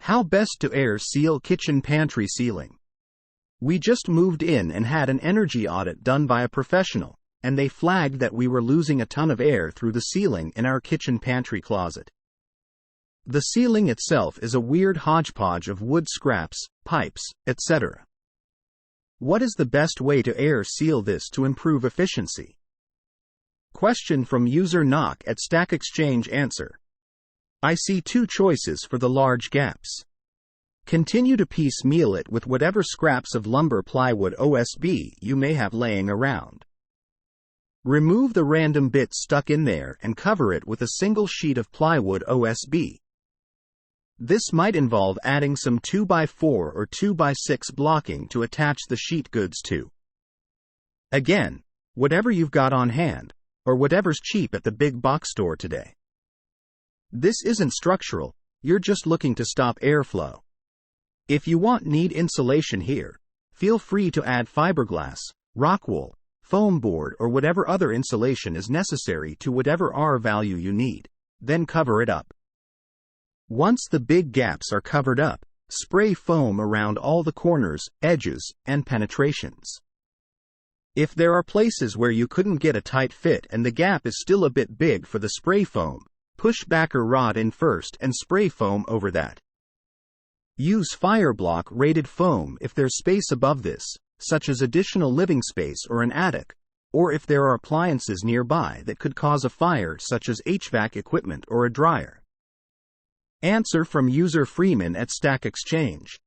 How best to air seal kitchen pantry ceiling. We just moved in and had an energy audit done by a professional, and they flagged that we were losing a ton of air through the ceiling in our kitchen pantry closet. The ceiling itself is a weird hodgepodge of wood scraps, pipes, etc. What is the best way to air seal this to improve efficiency? Question from user Knock at Stack Exchange. Answer: I see two choices for the large gaps. Continue to piecemeal it with whatever scraps of lumber, plywood, OSB you may have laying around. Remove the random bits stuck in there and cover it with a single sheet of plywood OSB. This might involve adding some 2x4 or 2x6 blocking to attach the sheet goods to. Again, whatever you've got on hand, or whatever's cheap at the big box store today. This isn't structural, you're just looking to stop airflow. If you need insulation here, feel free to add fiberglass, rock wool, foam board, or whatever other insulation is necessary to whatever R value you need, then cover it up. Once the big gaps are covered up, spray foam around all the corners, edges, and penetrations. If there are places where you couldn't get a tight fit and the gap is still a bit big for the spray foam, push backer rod in first and spray foam over that. Use Fireblock rated foam if there's space above this, such as additional living space or an attic, or if there are appliances nearby that could cause a fire, such as HVAC equipment or a dryer. Answer from user Freeman at Stack Exchange.